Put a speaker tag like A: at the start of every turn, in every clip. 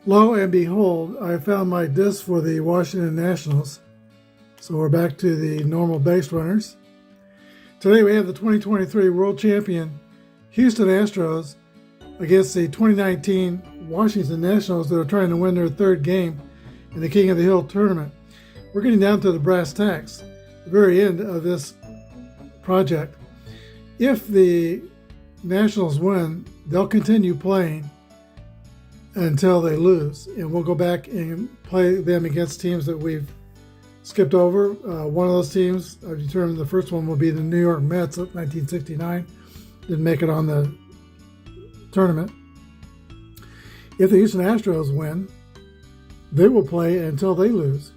A: Lo and behold, I found my disc for the Washington Nationals. So we're back to the normal base runners. Today we have the 2023 World Champion Houston Astros against the 2019 Washington Nationals that are trying to win their third game in the King of the Hill tournament. We're getting down to the brass tacks, the very end of this project. If the Nationals win, they'll continue playing until they lose, and we'll go back and play them against teams that we've skipped over. One of those teams, I've determined the first one will be the New York Mets of 1969. Didn't make it on the tournament. If the Houston Astros win, they will play until they lose.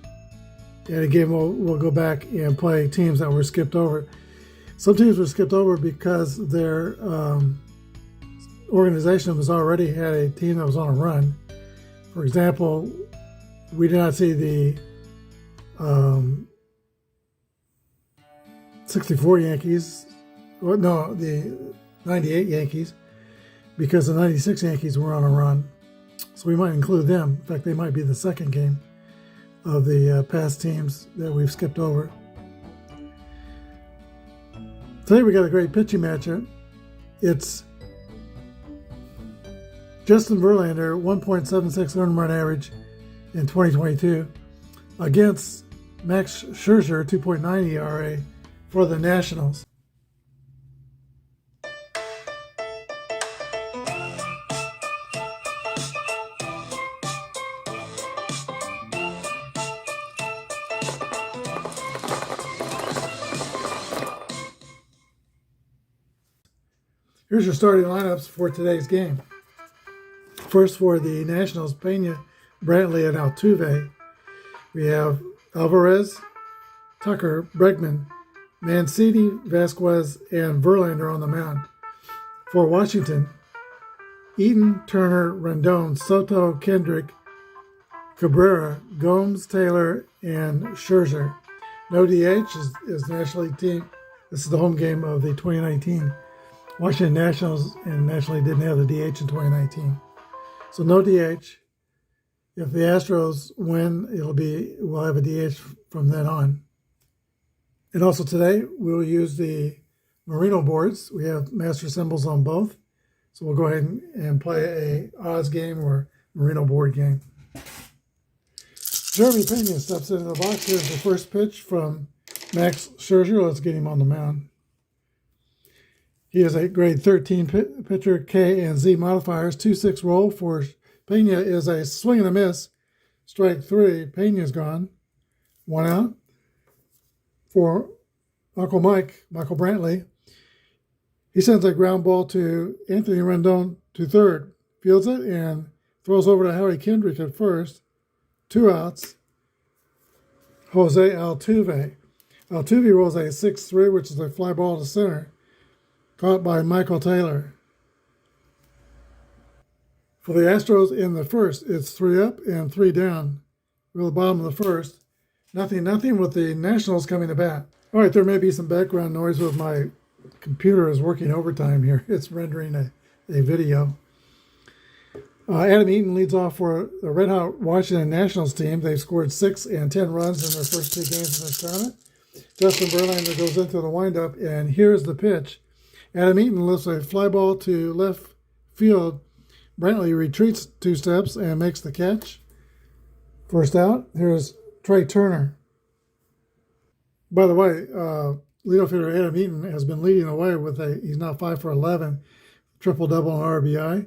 A: And again, we'll go back and play teams that were skipped over. Some teams were skipped over because their organization was already had a team that was on a run. For example, we did not see the 64 Yankees, the 98 Yankees, because the 96 Yankees were on a run. So we might include them. In fact, they might be the second game of the past teams that we've skipped over. Today we got a great pitching matchup. It's Justin Verlander, 1.76 earned run average in 2022, against Max Scherzer, 2.9 ERA for the Nationals. Here's your starting lineups for today's game. First, for the Nationals, Pena, Brantley, and Altuve. We have Alvarez, Tucker, Bregman, Mancini, Vasquez, and Verlander on the mound. For Washington, Eaton, Turner, Rendon, Soto, Kendrick, Cabrera, Gomes, Taylor, and Scherzer. No DH is National League team. This is the home game of the 2019 Washington Nationals, and National League didn't have the DH in 2019. So no DH. If the Astros win, we'll have a DH from then on. And also today, we'll use the Merino boards. We have master symbols on both. So we'll go ahead and play a Oz game or Merino board game. Jeremy Pena steps into the box. Here's the first pitch from Max Scherzer. Let's get him on the mound. He is a grade 13 pitcher, K and Z modifiers, 2-6 roll. For Pena is a swing and a miss, strike 3. Pena's gone. 1 out. For Michael Brantley, he sends a ground ball to Anthony Rendon to third, fields it, and throws over to Harry Kendrick at first. 2 outs. Jose Altuve. Altuve rolls a 6-3, which is a fly ball to center. Caught by Michael Taylor. For the Astros in the first, it's 3 up and 3 down. We're at the bottom of the first. Nothing with the Nationals coming to bat. All right, there may be some background noise with my computer is working overtime here. It's rendering a video. Adam Eaton leads off for the Red Hot Washington Nationals team. They've scored 6 and 10 runs in their first 2 games in this tournament. Justin Verlander goes into the windup, and here's the pitch. Adam Eaton lifts a fly ball to left field. Brantley retreats 2 steps and makes the catch. First out. Here's Trey Turner. By the way, leadoff hitter Adam Eaton has been leading away with he's now 5 for 11, triple-double on RBI.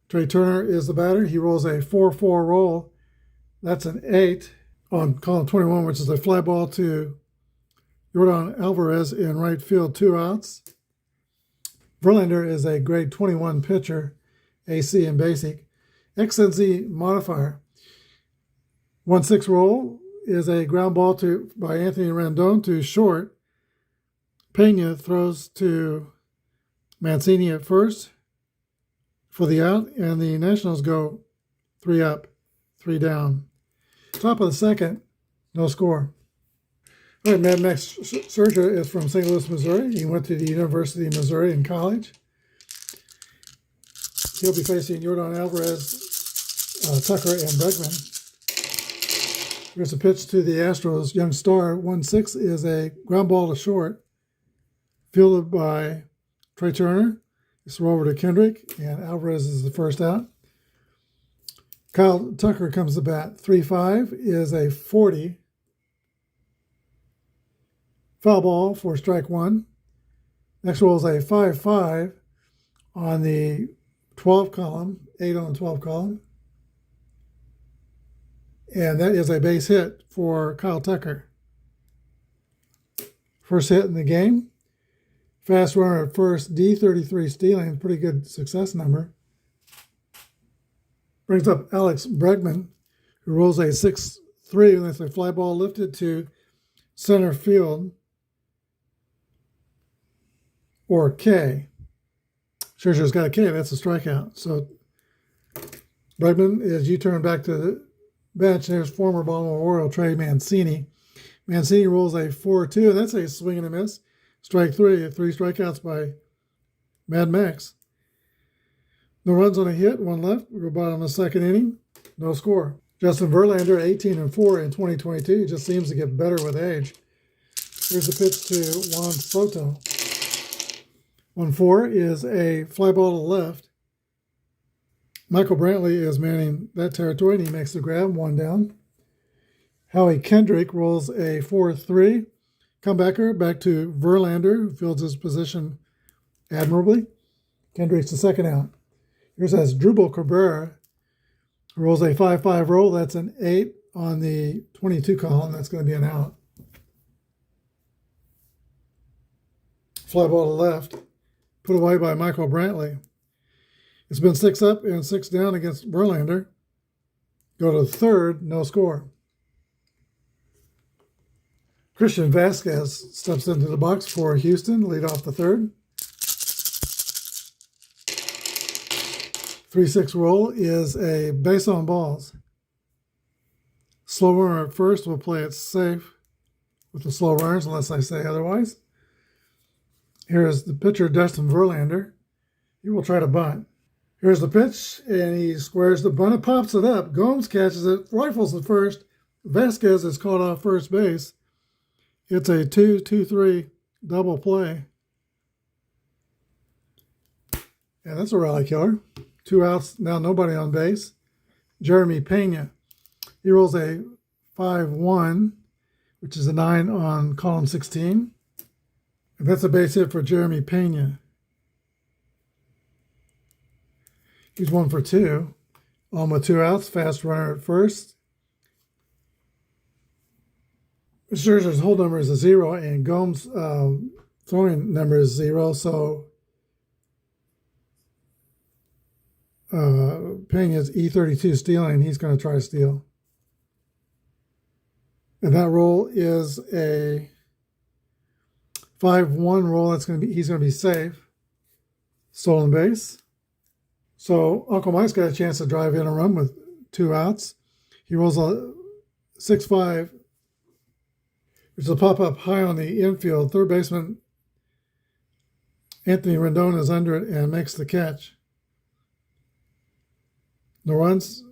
A: Trey Turner is the batter. He rolls a 4-4 roll. That's an 8 on column 21, which is a fly ball to Yordan Alvarez in right field, 2 outs. Verlander is a grade 21 pitcher, AC and basic. XNZ modifier. 1-6 roll is a ground ball by Anthony Rendon to short. Pena throws to Mancini at first for the out, and the Nationals go 3 up, 3 down. Top of the second, no score. All right, Mad Max Scherzer is from St. Louis, Missouri. He went to the University of Missouri in college. He'll be facing Yordan Alvarez Tucker and Bregman. Here's a pitch to the Astros. Young star, 1-6 is a ground ball to short, fielded by Trey Turner. It's over to Kendrick, and Alvarez is the first out. Kyle Tucker comes to bat. 3-5 is a 40. Foul ball for strike one. Next roll is a 5-5 on the 12 column, 8 on the 12 column. And that is a base hit for Kyle Tucker. First hit in the game. Fast runner at first, D33 stealing, pretty good success number. Brings up Alex Bregman, who rolls a 6-3, and that's a fly ball lifted to center field, or K. Scherzer's got a K, that's a strikeout. So Bregman, as you turn back to the bench, there's former Baltimore Oriole Trey Mancini. Mancini rolls a 4-2, and that's a swing and a miss. Strike three, 3 strikeouts by Mad Max. No runs on a hit, 1 left. We're about on the second inning. No score. Justin Verlander, 18-4 in 2022. He just seems to get better with age. Here's a pitch to Juan Soto. 1-4 is a fly ball to left. Michael Brantley is manning that territory, and he makes the grab, 1 down. Howie Kendrick rolls a 4-3. Comebacker back to Verlander, who fields his position admirably. Kendrick's the second out. Here's Asdrubal Cabrera, who rolls a 5-5 roll. That's an 8 on the 22 column. That's going to be an out. Fly ball to left. Put away by Michael Brantley. It's been 6 up and 6 down against Verlander. Go to the third, no score. Christian Vasquez steps into the box for Houston, lead off the third. 3-6 roll is a base on balls. Slow runner at first will play it safe with the slow runners unless I say otherwise. Here is the pitcher, Dustin Verlander. He will try to bunt. Here's the pitch, and he squares the bunt and pops it up. Gomes catches it, rifles it first. Vasquez is caught off first base. It's a 2-2-3 double play. And that's a rally killer. 2 outs, now nobody on base. Jeremy Pena. He rolls a 5-1, which is a 9 on column 16. And that's a base hit for Jeremy Pena. He's 1 for 2. On with 2 outs, fast runner at first. Scherzer's hold number is a 0, and Gomes' throwing number is 0, so Pena's E32 stealing, he's going to try to steal. And that roll is a 5-1 roll. He's going to be safe. Stolen base. So Uncle Mike's got a chance to drive in a run with 2 outs. He rolls a 6-5, which will pop up high on the infield. Third baseman Anthony Rendon is under it and makes the catch. No runs,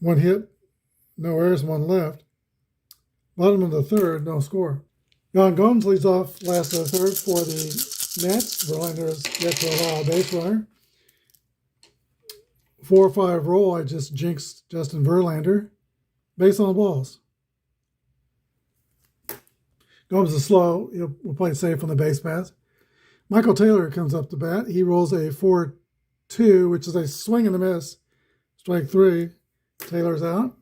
A: 1 hit, no errors, 1 left. Bottom of the third, no score. Jon Gomes leads off last of the third for the Mets. Verlander is yet to allow a base runner. 4-5 roll, I just jinxed Justin Verlander. Base on balls. Gomes is slow. He'll play it safe on the base pass. Michael Taylor comes up to bat. He rolls a 4-2, which is a swing and a miss. Strike 3. Taylor's out.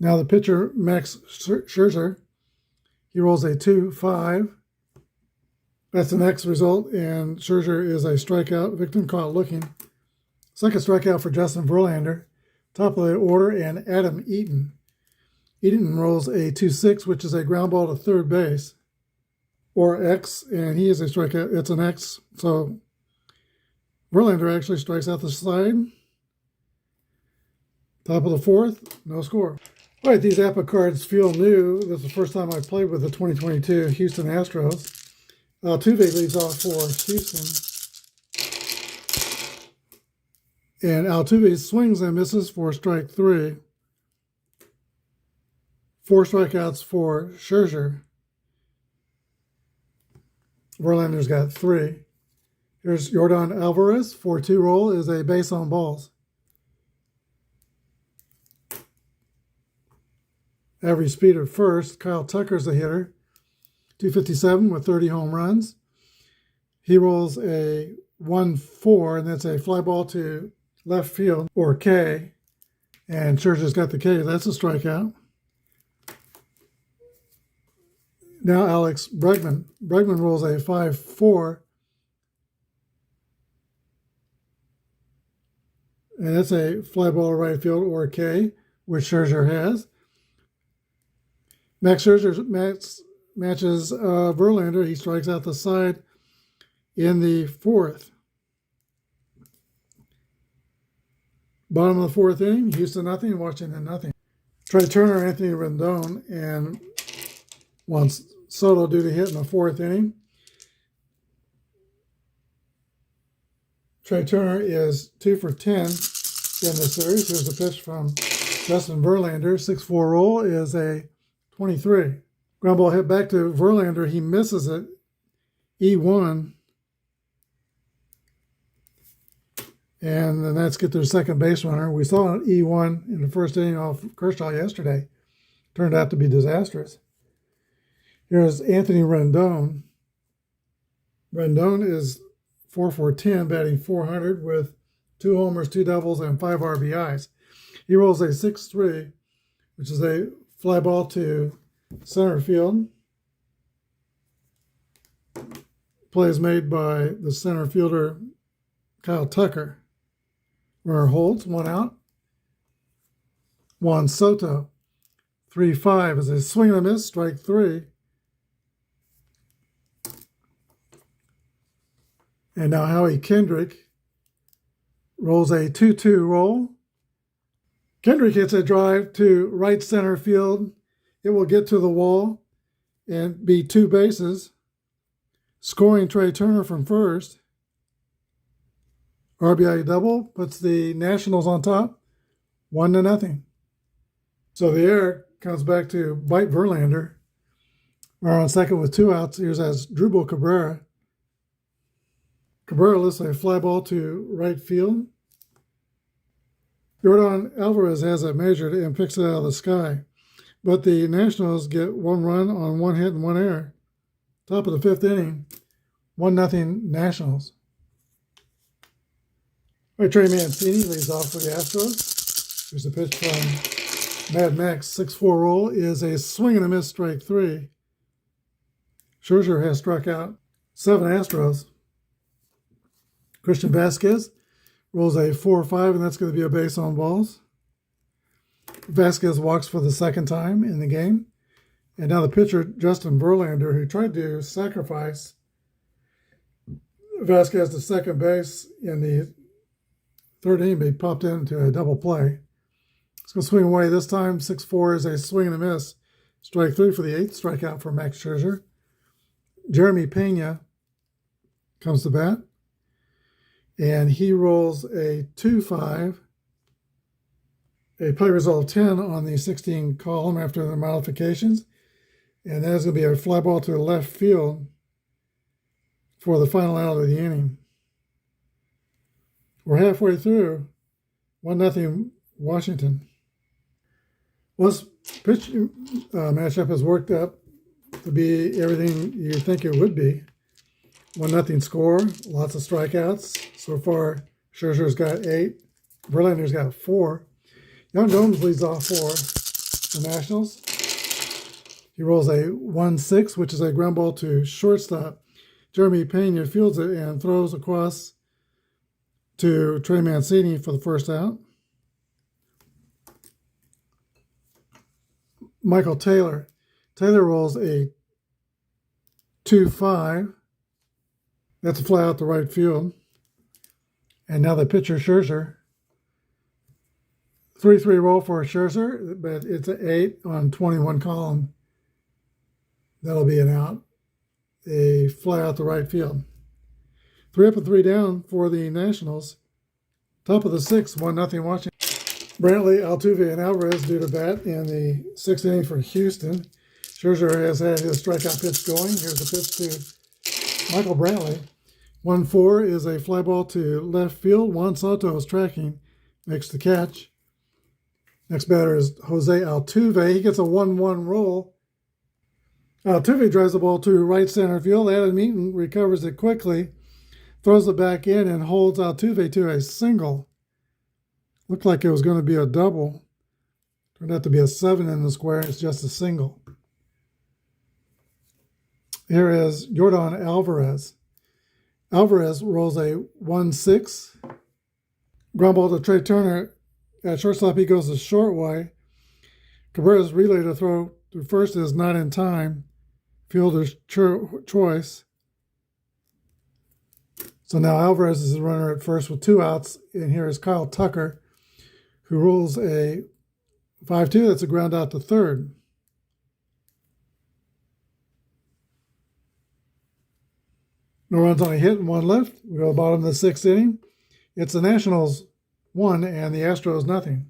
A: Now the pitcher, Max Scherzer, he rolls a 2-5. That's an X result, and Scherzer is a strikeout victim caught looking. Second strikeout for Justin Verlander. Top of the order, and Adam Eaton. Eaton rolls a 2-6, which is a ground ball to third base, or X, and he is a strikeout. It's an X, so Verlander actually strikes out the side. Top of the fourth, no score. All right, these Apba cards feel new. This is the first time I played with the 2022 Houston Astros. Altuve leads off for Houston. And Altuve swings and misses for strike 3. 4 strikeouts for Scherzer. Verlander's got 3. Here's Yordan Alvarez. 4-2 roll is a base on balls. Average speed at first. Kyle Tucker's the hitter. 257 with 30 home runs. He rolls a 1-4, and that's a fly ball to left field, or K. And Scherzer's got the K. That's a strikeout. Now Alex Bregman. Bregman rolls a 5-4. And that's a fly ball to right field, or K, which Scherzer has. Max Scherzer matches Verlander. He strikes out the side in the 4th. Bottom of the 4th inning, Houston nothing, Washington nothing. Trey Turner, Anthony Rendon, and Juan Soto due to hit in the 4th inning. Trey Turner is 2 for 10 in this series. Here's a pitch from Justin Verlander. 6-4 roll is a 23. Ground ball hit back to Verlander. He misses it. E1. And the Nats get their second base runner. We saw an E1 in the 1st inning off Kershaw yesterday. Turned out to be disastrous. Here's Anthony Rendon. Rendon is 4 for 10, batting .400 with 2 homers, 2 doubles, and 5 RBIs. He rolls a 6-3, which is a fly ball to center field. Play is made by the center fielder, Kyle Tucker. Runner holds, 1 out. Juan Soto, 3-5 is a swing and a miss, strike 3. And now Howie Kendrick rolls a 2-2 roll. Kendrick hits a drive to right center field. It will get to the wall and be 2 bases. Scoring Trey Turner from first. RBI double puts the Nationals on top, 1-0. So the error comes back to bite Verlander. We're on second with 2 outs. Here's Asdrubal Cabrera. Cabrera lifts a fly ball to right field. Yordan Alvarez has it measured and picks it out of the sky. But the Nationals get 1 run on 1 hit and 1 error. Top of the 5th inning, 1-0 Nationals. Trey Mancini leads off for the Astros. Here's a pitch from Mad Max. 6-4 roll is a swing and a miss, strike 3. Scherzer has struck out 7 Astros. Christian Vasquez rolls a 4-5, and that's going to be a base on balls. Vasquez walks for the 2nd time in the game. And now the pitcher, Justin Verlander, who tried to sacrifice Vasquez to second base in the 3rd inning, but he popped into a double play. It's going to swing away this time. 6-4 is a swing and a miss. Strike 3 for the 8th strikeout for Max Scherzer. Jeremy Pena comes to bat. And he rolls a 2-5, a play result of 10 on the 16 column after the modifications. And that is going to be a fly ball to the left field for the final out of the inning. We're halfway through, 1-0 Washington. This pitch matchup has worked up to be everything you think it would be. 1-0 score, lots of strikeouts. So far, Scherzer's got 8. Verlander's got 4. Young Gomes leads off for the Nationals. He rolls a 1-6, which is a ground ball to shortstop. Jeremy Pena fields it and throws across to Trey Mancini for the 1st out. Michael Taylor. Taylor rolls a 2-5. That's a fly out to right field. And now the pitcher, Scherzer. 3-3 roll for Scherzer, but it's an 8 on 21 column. That'll be an out. A fly out to right field. 3 up and 3 down for the Nationals. Top of the sixth, 1-0 Washington. Brantley, Altuve, and Alvarez due to bat in the sixth inning for Houston. Scherzer has had his strikeout pitch going. Here's a pitch to Michael Brantley. 1-4 is a fly ball to left field. Juan Soto is tracking, makes the catch. Next batter is Jose Altuve. He gets a 1-1 roll. Altuve drives the ball to right center field. Adam Eaton recovers it quickly, throws it back in, and holds Altuve to a single. Looked like it was going to be a double. Turned out to be a 7 in the square. It's just a single. Here is Yordan Alvarez. Alvarez rolls a 1-6. Ground ball to Trey Turner. At shortstop, he goes the short way. Cabrera's relay to throw to first is not in time. Fielder's choice. So now Alvarez is the runner at first with 2 outs. And here is Kyle Tucker, who rolls a 5-2. That's a ground out to third. No runs on a hit and 1 left. We go to the bottom of the sixth inning. It's the Nationals 1 and the Astros 0.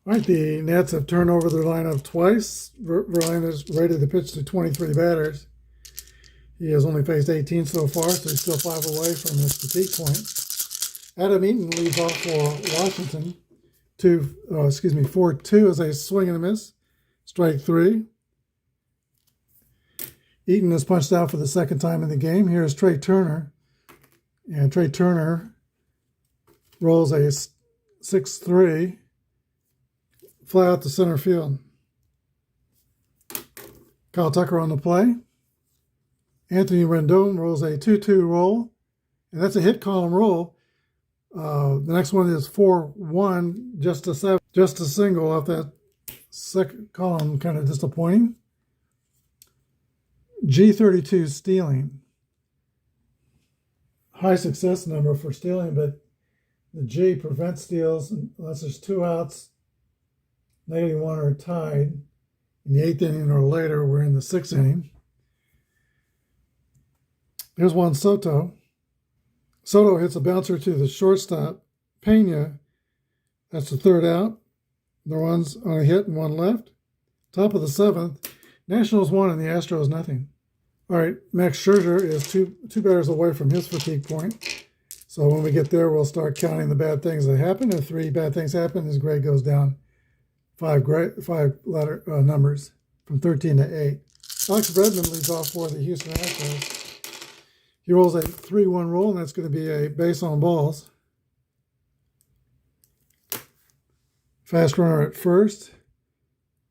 A: All right, the Nats have turned over their lineup twice. Verlander's rated the pitch to 23 batters. He has only faced 18 so far, so he's still 5 away from his fatigue point. Adam Eaton leads off for Washington. 4-2 is a swing and a miss. Strike 3. Eaton is punched out for the second time in the game. Here's Trey Turner. And Trey Turner rolls a 6-3. Fly out to center field. Kyle Tucker on the play. Anthony Rendon rolls a 2-2 roll. And that's a hit column roll. The next one is 4-1, just a single off that second column, kind of disappointing. G32 stealing. High success number for stealing, but the G prevents steals unless there's 2 outs, -1 are tied. In the 8th inning or later, we're in the 6th inning. Here's Juan Soto. Soto hits a bouncer to the shortstop, Pena. That's the 3rd out. No runs on a hit and 1 left. Top of the 7th. Nationals 1 and the Astros 0. All right, Max Scherzer is two batters away from his fatigue point. So when we get there, we'll start counting the bad things that happen. If 3 bad things happen, his grade goes down 5 letter numbers from 13 to 8. Alex Bregman leads off for the Houston Astros. He rolls a 3-1 roll, and that's going to be a base on balls. Fast runner at first,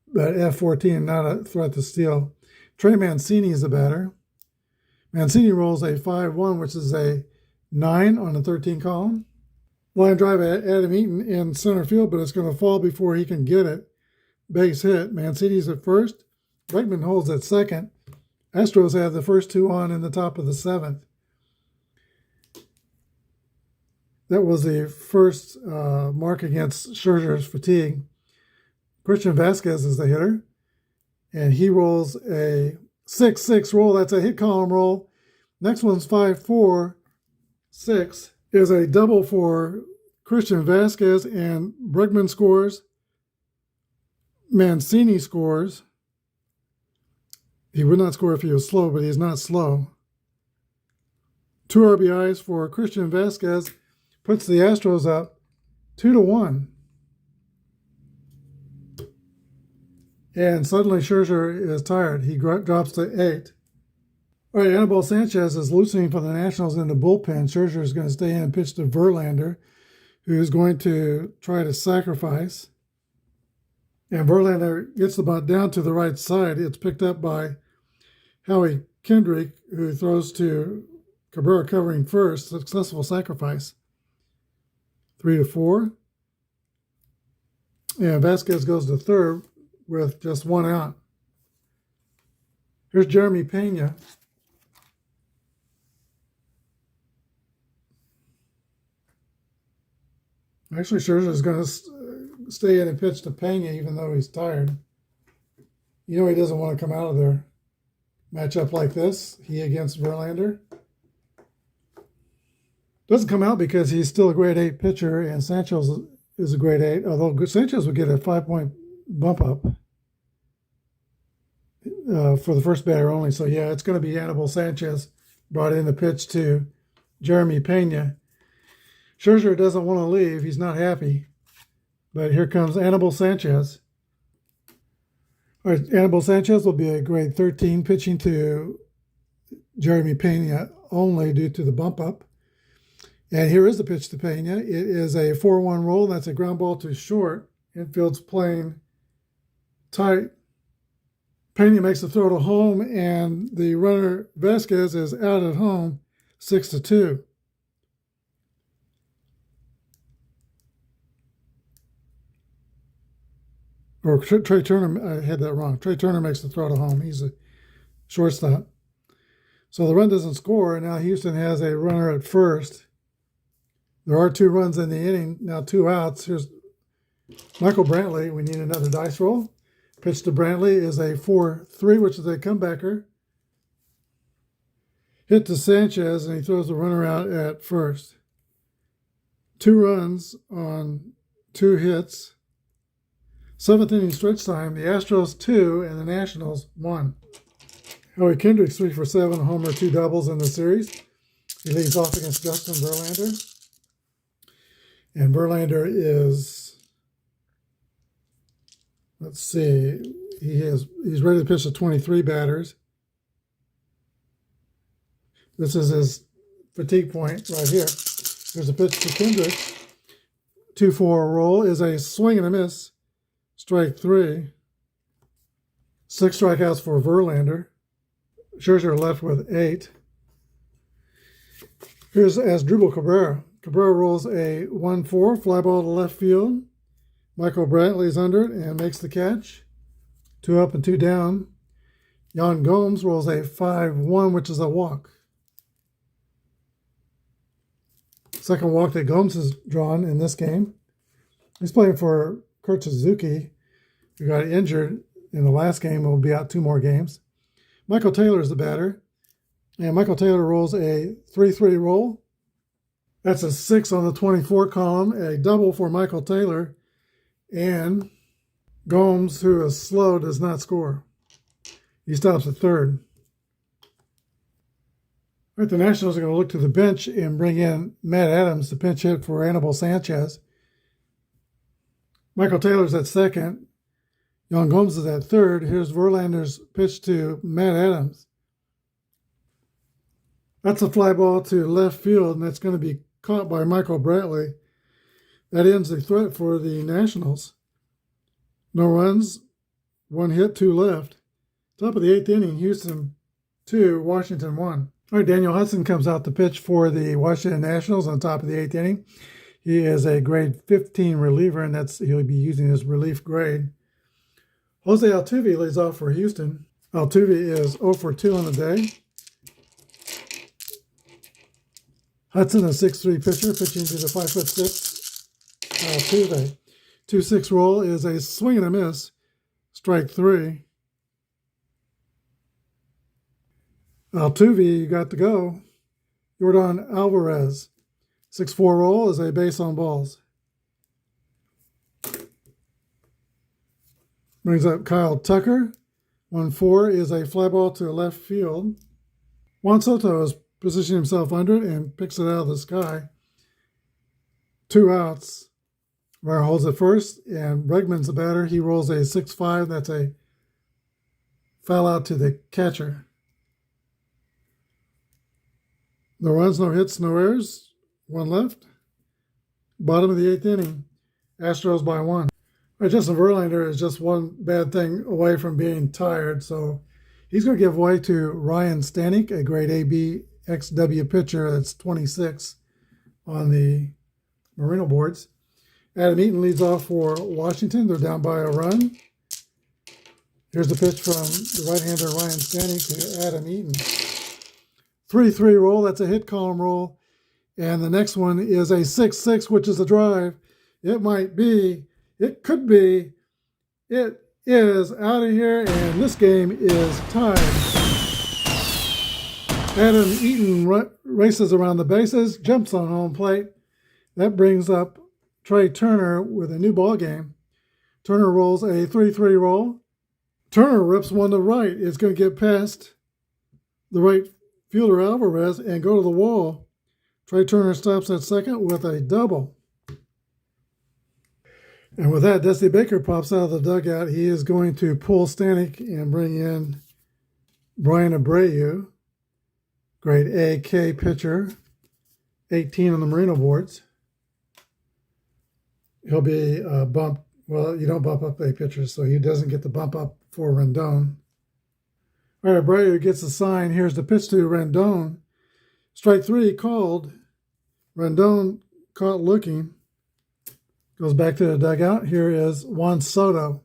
A: but F14, not a threat to steal. Trey Mancini is the batter. Mancini rolls a 5-1, which is a 9 on the 13 column. Line drive at Adam Eaton in center field, but it's going to fall before he can get it. Base hit. Mancini's at first. Bregman holds at second. Astros have the first 2 on in the top of the 7th. That was the first mark against Scherzer's fatigue. Christian Vasquez is the hitter, and he rolls a 6-6 roll. That's a hit column roll. Next one's 5-4. 6 is a double for Christian Vasquez, and Bregman scores. Mancini scores. He would not score if he was slow, but he's not slow. 2 RBIs for Christian Vasquez puts the Astros up 2-1. And suddenly Scherzer is tired. He drops to 8. All right, Anibal Sanchez is loosening for the Nationals in the bullpen. Scherzer is going to stay in and pitch to Verlander, who's going to try to sacrifice. And Verlander gets the bunt down to the right side. It's picked up by Howie Kendrick, who throws to Cabrera covering first. Successful sacrifice. 3-4. And Vasquez goes to third with just 1 out. Here's Jeremy Pena. Actually, Scherzer is going to stay in and pitch to Pena even though he's tired. You know he doesn't want to come out of there. Matchup like this, he against Verlander. Doesn't come out because he's still a grade 8 pitcher, and Sanchez is a grade 8, although Sanchez would get a 5-point bump up for the first batter only. So, yeah, it's going to be Anibal Sanchez brought in the pitch to Jeremy Pena. Scherzer doesn't want to leave. He's not happy. But here comes Anibal Sanchez. All right, Anibal Sanchez will be a grade 13 pitching to Jeremy Pena only due to the bump up. And here is the pitch to Pena. It is a 4-1 roll. That's a ground ball to short. Infield's playing tight. Pena makes the throw to home, and the runner Vasquez is out at home, 6-2. Or Trey Turner, I had that wrong. Trey Turner makes the throw to home. He's a shortstop. So the run doesn't score, and now Houston has a runner at first. There are 2 runs in the inning, now 2 outs. Here's Michael Brantley. We need another dice roll. Pitch to Brantley is a 4-3, which is a comebacker. Hit to Sanchez, and he throws the runner out at first. 2 runs on 2 hits. 7th inning stretch time, the Astros 2 and the Nationals 1. Howie Kendrick's 3 for 7, homer, 2 doubles in the series. He leads off against Justin Verlander. And Verlander is, let's see, he's ready to pitch to 23 batters. This is his fatigue point right here. There's a pitch to Kendrick. 2-4 roll is a swing and a miss. Strike 3. 6 strikeouts for Verlander. Scherzer left with 8. Here's Asdrubal Cabrera. Cabrera rolls a 1-4, fly ball to left field. Michael Brantley's under it and makes the catch. 2 up and 2 down. Yan Gomes rolls a 5-1, which is a walk. Second walk that Gomes has drawn in this game. He's playing for Kurt Suzuki, who got injured in the last game and will be out 2 more games. Michael Taylor is the batter. And Michael Taylor rolls a 3-3 roll. That's a 6 on the 24 column, a double for Michael Taylor. And Gomes, who is slow, does not score. He stops at third. All right, the Nationals are going to look to the bench and bring in Matt Adams to pinch hit for Anibal Sanchez. Michael Taylor's at second. Yan Gomes is at third. Here's Verlander's pitch to Matt Adams. That's a fly ball to left field, and that's going to be caught by Michael Brantley. That ends the threat for the Nationals. No runs, 1 hit, 2 left. Top of the 8th inning, Houston 2, Washington 1. All right, Daniel Hudson comes out to pitch for the Washington Nationals on top of the 8th inning. He is a grade 15 reliever, and he'll be using his relief grade. Jose Altuve lays off for Houston. Altuve is 0 for 2 on the day. Hudson, a 6'3 pitcher, pitching to the 5'6" Altuve. 2-6 roll is a swing and a miss. Strike 3. Altuve, you got to go. Yordan Alvarez. 6-4 roll is a base on balls. Brings up Kyle Tucker. 1-4 is a fly ball to left field. Juan Soto is positioning himself under it and picks it out of the sky. 2 outs. Ryer holds it first, and Bregman's the batter. He rolls a 6-5. That's a foul out to the catcher. No runs, no hits, no errors. 1 left. Bottom of the 8th inning. Astros by 1. All right, Justin Verlander is just one bad thing away from being tired, so he's going to give way to Ryan Stanek, a grade AB XW pitcher that's 26 on the Marino boards. Adam Eaton leads off for Washington. They're down by a run. Here's the pitch from the right-hander Ryan Stanek to Adam Eaton. 3-3 roll, that's a hit column roll. And the next one is a 6-6, which is a drive. It might be, it could be, it is out of here, and this game is tied. Adam Eaton races around the bases, jumps on home plate. That brings up Trey Turner with a new ball game. Turner rolls a 3-3 roll. Turner rips one to right. It's going to get past the right fielder Alvarez and go to the wall. Trey Turner stops at second with a double. And with that, Dusty Baker pops out of the dugout. He is going to pull Stanek and bring in Brian Abreu, grade AK pitcher, 18 on the Merino boards. He'll be bumped. Well, you don't bump up a pitcher, so he doesn't get the bump up for Rendon. All right, Abreu gets a sign. Here's the pitch to Rendon. Strike 3 called. Rendon caught looking. Goes back to the dugout. Here is Juan Soto.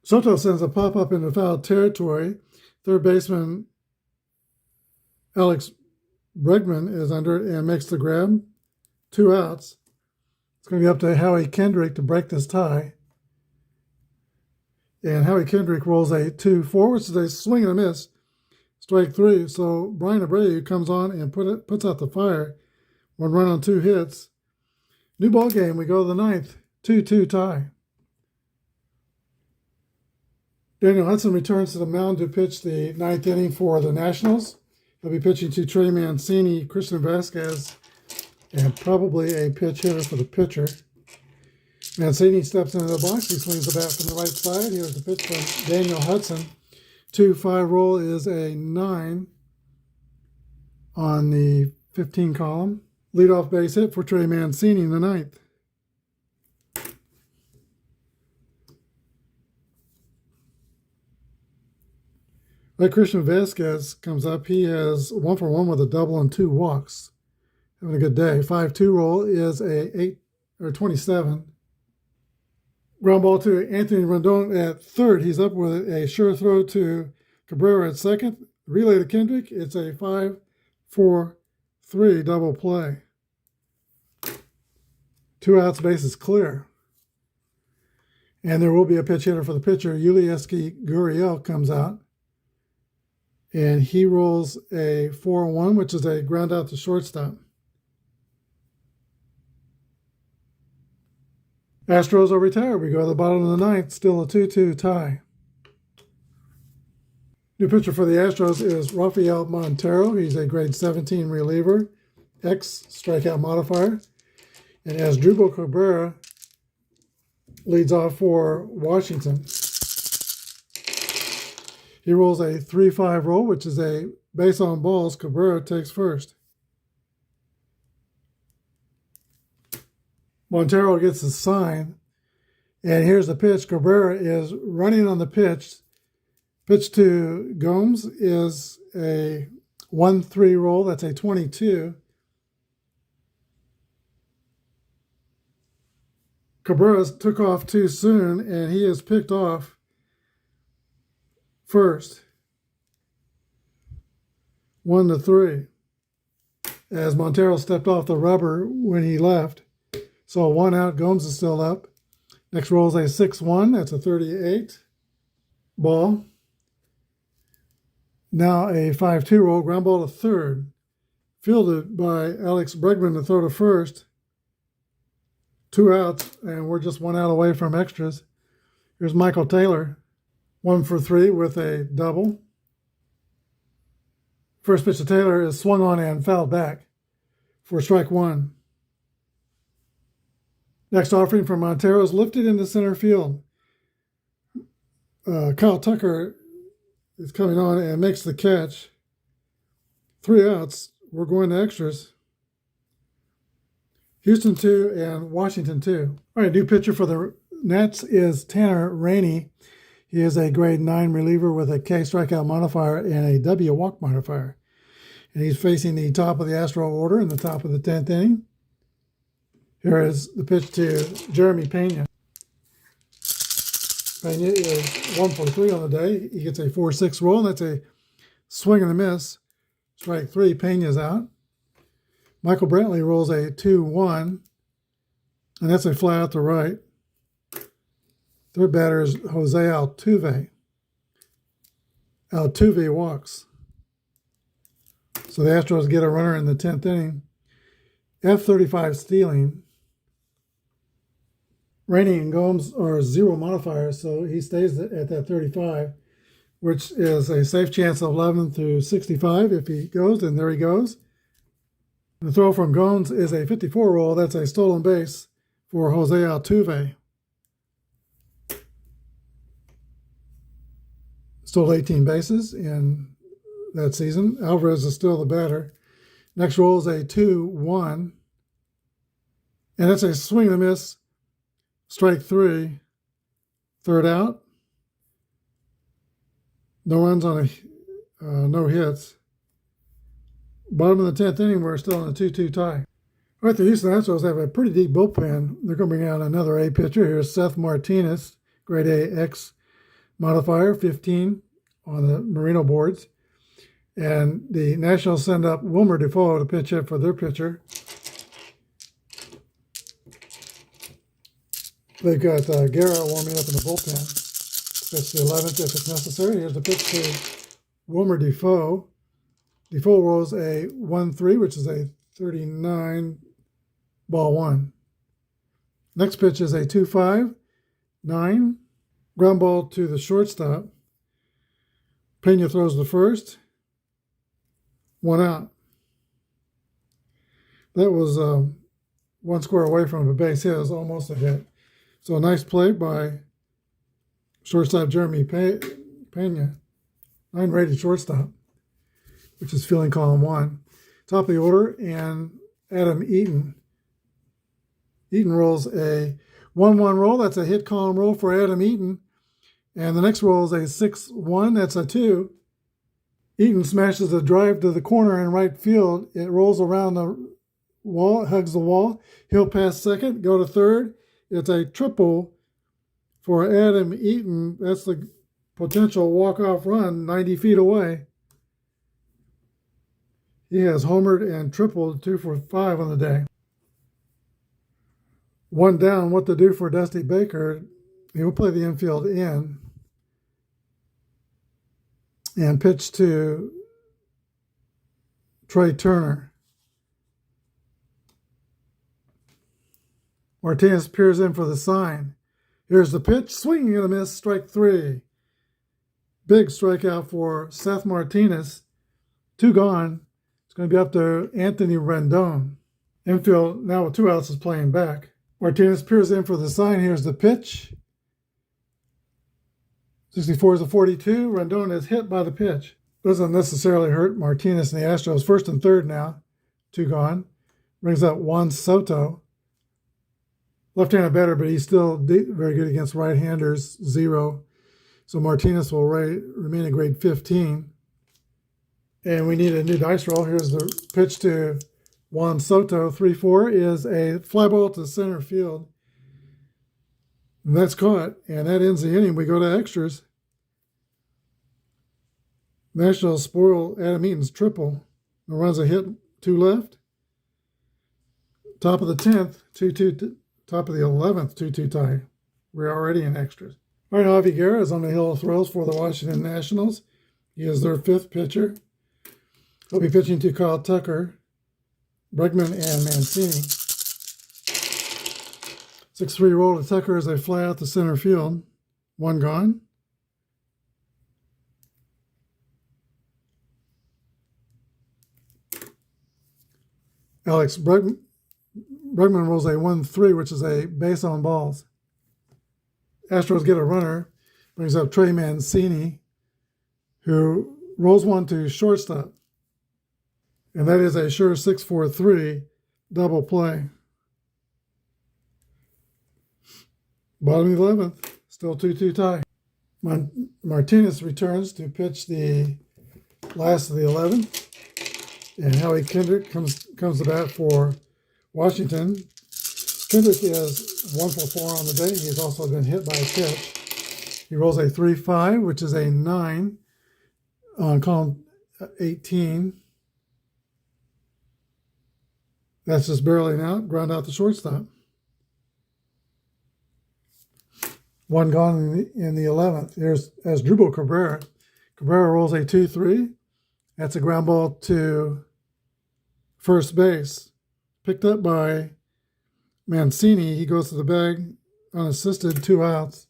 A: Soto sends a pop-up into foul territory. Third baseman Alex Bregman is under it and makes the grab. 2 outs. It's going to be up to Howie Kendrick to break this tie. And Howie Kendrick rolls a 2-4, which is a swing and a miss. Strike 3. So Brian Abreu comes on and puts out the fire. 1 run on 2 hits. New ball game. We go to the 9th. 2-2 tie. Daniel Hudson returns to the mound to pitch the 9th inning for the Nationals. He'll be pitching to Trey Mancini, Christian Vasquez, and probably a pinch hitter for the pitcher. Mancini steps into the box. He swings the bat from the right side. Here's the pitch from Daniel Hudson. 2-5 roll is a 9 on the 15 column. Leadoff base hit for Trey Mancini in the 9th. Like Christian Vasquez comes up. He has 1 for 1 with a double and 2 walks. Having a good day. 5-2 roll is a 27. Ground ball to Anthony Rendon at third. He's up with a sure throw to Cabrera at second. Relay to Kendrick. It's a 5-4-3 double play. 2 outs, bases clear. And there will be a pitch hitter for the pitcher. Yulieski Gurriel comes out. And he rolls a 4-1, which is a ground out to shortstop. Astros are retired. We go to the bottom of the 9th, still a 2-2 tie. New pitcher for the Astros is Rafael Montero. He's a grade 17 reliever, X strikeout modifier. And Asdrubal Cabrera leads off for Washington. He rolls a 3-5 roll, which is a base on balls. Cabrera takes first. Montero gets a sign, and here's the pitch. Cabrera is running on the pitch. Pitch to Gomes is a 1-3 roll. That's a 22. Cabrera took off too soon, and he is picked off first. 1-3. As Montero stepped off the rubber when he left. So 1 out, Gomes is still up. Next roll is a 6-1. That's a 38 ball. Now a 5-2 roll, ground ball to third. Fielded by Alex Bregman to throw to first. 2 outs, and we're just 1 out away from extras. Here's Michael Taylor. 1 for 3 with a double. First pitch to Taylor is swung on and fouled back for strike 1. Next offering from Montero is lifted into center field. Kyle Tucker is coming on and makes the catch. 3 outs. We're going to extras. Houston 2 and Washington 2. All right, new pitcher for the Nets is Tanner Rainey. He is a grade 9 reliever with a K strikeout modifier and a W walk modifier. And he's facing the top of the Astro order in the top of the 10th inning. Here is the pitch to Jeremy Pena. Pena is 1 for 3 on the day. He gets a 4-6 roll, and that's a swing and a miss. Strike 3, Pena's out. Michael Brantley rolls a 2-1, and that's a fly out to right. Third batter is Jose Altuve. Altuve walks. So the Astros get a runner in the 10th inning. F35 stealing. Rainey and Gomes are 0 modifiers, so he stays at that 35, which is a safe chance of 11 through 65 if he goes, and there he goes. The throw from Gomes is a 54 roll. That's a stolen base for Jose Altuve. Stole 18 bases in that season. Alvarez is still the batter. Next roll is a 2-1. And that's a swing and a miss. Strike 3. Third out. No runs on no hits. Bottom of the 10th inning, we're still in a 2-2 tie. All right, the Houston Astros have a pretty deep bullpen. They're going to bring out another A pitcher. Here's Seth Martinez, grade A X modifier, 15 on the Merino boards. And the Nationals send up Wilmer Defoe to pitch hit for their pitcher. They've got Guerra warming up in the bullpen. That's the 11th if it's necessary. Here's the pitch to Wilmer Defoe. Defoe rolls a 1-3, which is a 39, ball 1. Next pitch is a 2-5, 9. Ground ball to the shortstop. Pena throws the first. 1 out. That was 1 square away from a base hit. It was almost a hit. So a nice play by shortstop Jeremy Pena, 9-rated shortstop, which is filling column 1. Top of the order, and Adam Eaton. Eaton rolls a 1-1 roll. That's a hit column roll for Adam Eaton. And the next roll is a 6-1. That's a 2. Eaton smashes a drive to the corner in right field. It rolls around the wall, hugs the wall. He'll pass second, go to third. It's a triple for Adam Eaton. That's the potential walk-off run 90 feet away. He has homered and tripled, 2 for 5 on the day. 1 down, what to do for Dusty Baker. He will play the infield in and pitch to Trey Turner. Martinez peers in for the sign. Here's the pitch, swinging and a miss, strike 3. Big strikeout for Seth Martinez. 2 gone. It's going to be up to Anthony Rendon. Infield, now with 2 outs, is playing back. Martinez peers in for the sign. Here's the pitch. 64 is a 42. Rendon is hit by the pitch. Doesn't necessarily hurt Martinez and the Astros. First and third now. 2 gone. Brings up Juan Soto. Left-handed batter, but he's still very good against right-handers, 0. So Martinez will remain a grade 15. And we need a new dice roll. Here's the pitch to Juan Soto. 3-4 is a fly ball to center field. And that's caught. And that ends the inning. We go to extras. Nationals spoil Adam Eaton's triple. No runs, a hit, 2 left. Top of the 10th, 2-2. Top of the 11th, 2-2 tie. We're already in extras. All right, Javi Guerra is on the hill of throws for the Washington Nationals. He is their 5th pitcher. He'll be pitching to Kyle Tucker, Bregman, and Mancini. 6-3 roll to Tucker as they fly out to center field. 1 gone. Alex Bregman rolls a 1-3, which is a base on balls. Astros get a runner, brings up Trey Mancini, who rolls 1 to shortstop. And that is a sure 6-4-3 double play. Bottom of the 11th, still 2-2 tie. Martinez returns to pitch the last of the 11th. And Howie Kendrick comes to bat for Washington. Kendrick is 1 for 4 on the day. He's also been hit by a pitch. He rolls a 3-5, which is a 9 on column 18. That's just barely out. Ground out the shortstop. 1 gone in the 11th. Here's Asdrubal Cabrera. Cabrera rolls a 2-3. That's a ground ball to first base. Picked up by Mancini. He goes to the bag unassisted, 2 outs.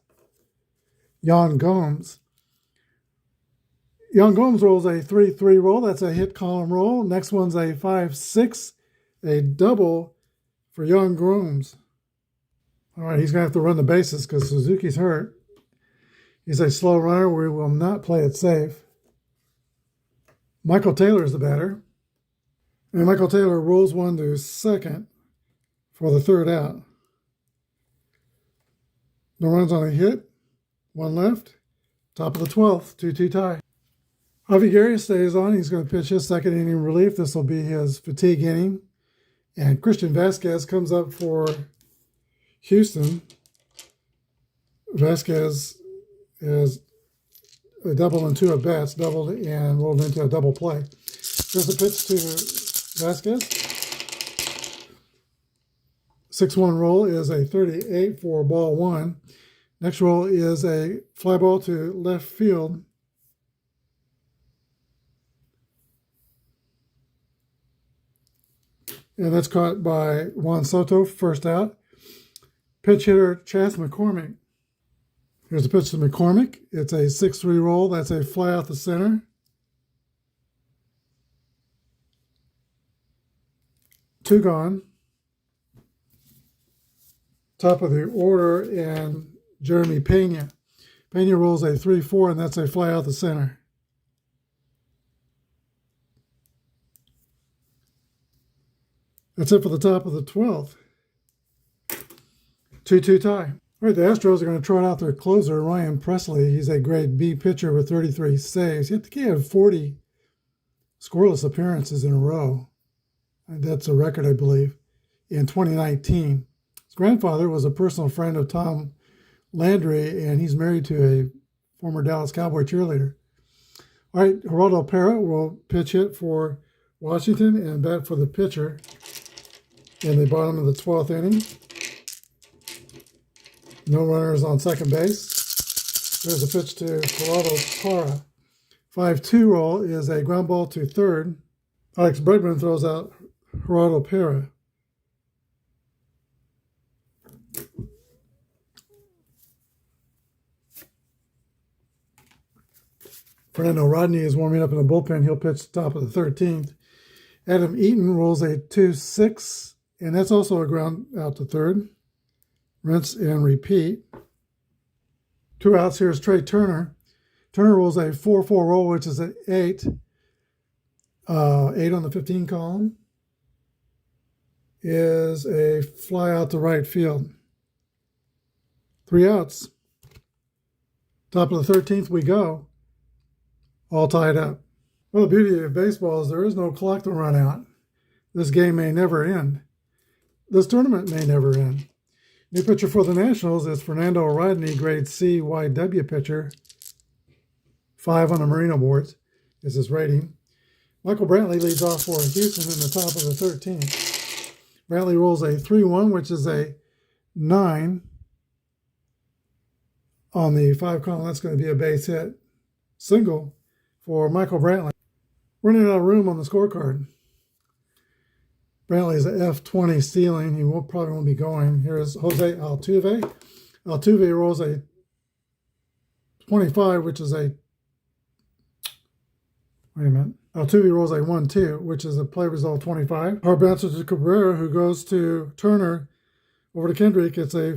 A: Yan Gomes. Yan Gomes rolls a 3-3 roll. That's a hit column roll. Next one's a 5-6, a double for Yan Gomes. All right, he's going to have to run the bases because Suzuki's hurt. He's a slow runner. We will not play it safe. Michael Taylor is the batter. And Michael Taylor rolls one to second for the 3rd out. No runs on a hit. 1 left. Top of the 12th, 2-2 tie. Javi Gary stays on. He's going to pitch his 2nd inning relief. This will be his fatigue inning. And Christian Vasquez comes up for Houston. Vasquez is a double and 2 at bats, doubled and rolled into a double play. There's a pitch to Vasquez. 6-1 roll is a 38 for ball 1. Next roll is a fly ball to left field. And that's caught by Juan Soto, 1st out. Pitch hitter Chas McCormick. Here's a pitch to McCormick. It's a 6-3 roll. That's a fly out the center. 2 gone. Top of the order, and Jeremy Pena. Pena rolls a 3-4, and that's a fly out the center. That's it for the top of the 12th. 2-2 tie. All right, the Astros are going to trot out their closer, Ryan Presley. He's a grade B pitcher with 33 saves. I think he had 40 scoreless appearances in a row. That's a record, I believe, in 2019. His grandfather was a personal friend of Tom Landry, and he's married to a former Dallas Cowboy cheerleader. All right, Geraldo Parra will pitch hit for Washington and bat for the pitcher in the bottom of the 12th inning. No runners on second base. There's a pitch to Geraldo Parra. 5-2 roll is a ground ball to 3rd. Alex Bregman throws out Geraldo Parra. Fernando Rodney is warming up in the bullpen. He'll pitch top of the 13th. Adam Eaton rolls a 2-6, and that's also a ground out to 3rd. Rinse and repeat. 2 outs. Here's Trey Turner. Turner rolls a 4-4 roll, which is an 8. 8 on the 15 column is a fly out to right field. 3 outs. Top of the 13th we go. All tied up. Well, the beauty of baseball is there is no clock to run out. This game may never end. This tournament may never end. New pitcher for the Nationals is Fernando Rodney, grade C YW pitcher. 5 on the Marino boards is his rating. Michael Brantley leads off for Houston in the top of the 13th. Brantley rolls a 3-1, which is a 9 on the 5 column. That's going to be a base hit. Single for Michael Brantley. Running out of room on the scorecard. Brantley is an F20 stealing. He probably won't be going. Here's Jose Altuve. Altuve rolls a 25, which is a... Wait a minute. Altuve rolls a 1-2, which is a play result 25. Hard bouncer to Cabrera, who goes to Turner. Over to Kendrick, it's a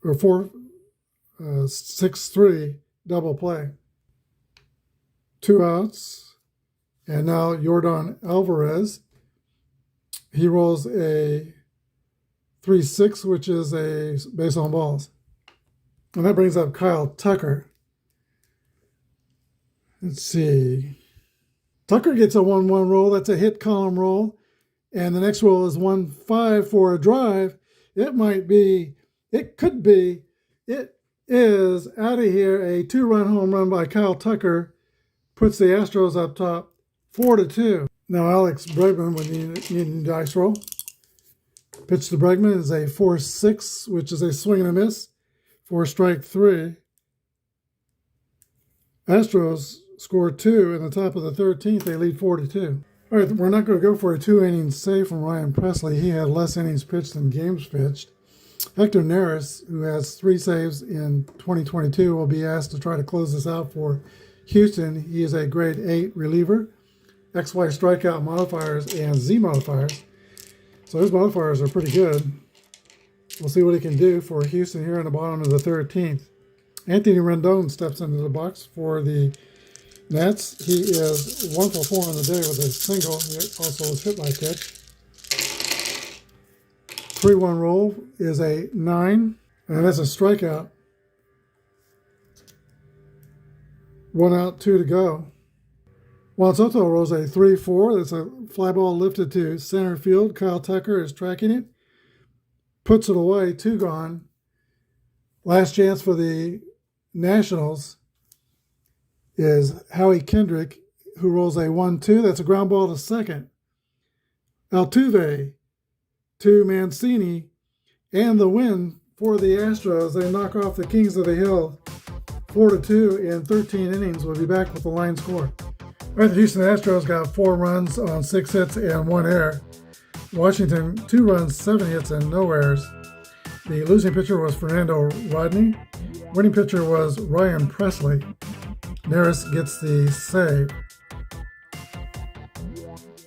A: 6-3 double play. 2 outs. And now Yordan Alvarez, he rolls a 3-6, which is a base on balls. And that brings up Kyle Tucker. Let's see. Tucker gets a 1-1 roll. That's a hit column roll. And the next roll is 1-5 for a drive. It is out of here. A 2-run home run by Kyle Tucker puts the Astros up top. 4-2. Now Alex Bregman would need a dice roll. Pitch to Bregman is a 4-6, which is a swing and a miss for strike 3. Astros score 2 in the top of the 13th. They lead 4-2. All right, we're not going to go for a 2-inning save from Ryan Presley. He had less innings pitched than games pitched. Hector Neris, who has 3 saves in 2022, will be asked to try to close this out for Houston. He is a grade 8 reliever, XY strikeout modifiers, and Z modifiers. So his modifiers are pretty good. We'll see what he can do for Houston here in the bottom of the 13th. Anthony Rendon steps into the box for the Nats. He is 1 for 4 on the day with a single. He also was hit by pitch. 3-1 roll is a 9, and that's a strikeout. 1 out, 2 to go. Juan Soto rolls a 3-4. That's a fly ball lifted to center field. Kyle Tucker is tracking it. Puts it away, 2 gone. Last chance for the Nationals is Howie Kendrick, who rolls a 1-2. That's a ground ball to second. Altuve to Mancini, and the win for the Astros. They knock off the Kings of the Hill 4-2 in 13 innings. We'll be back with the line score. All right, the Houston Astros got 4 runs on 6 hits and 1 error. Washington, 2 runs, 7 hits, and no errors. The losing pitcher was Fernando Rodney. Winning pitcher was Ryan Presley. Neris gets the save.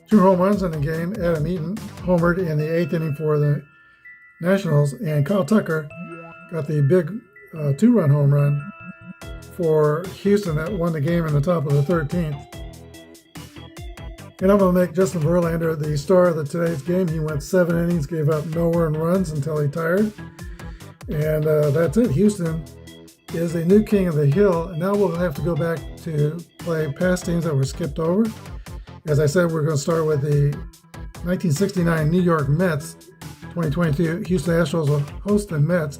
A: 2 home runs in the game. Adam Eaton homered in the 8th inning for the Nationals, and Kyle Tucker got the big 2-run home run for Houston that won the game in the top of the 13th. And I'm going to make Justin Verlander the star of today's game. He went 7 innings, gave up no earned runs until he tired. And that's it. Houston is a new king of the hill. And now we'll have to go back to play past teams that were skipped over. As I said, we're going to start with the 1969 New York Mets. 2022 Houston Astros will host the Mets.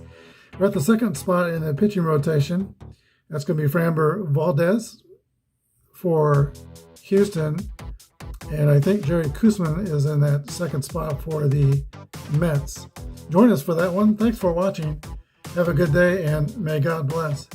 A: We're at the second spot in the pitching rotation. That's going to be Framber Valdez for Houston. And I think Jerry Koosman is in that second spot for the Mets. Join us for that one. Thanks for watching. Have a good day, and may God bless.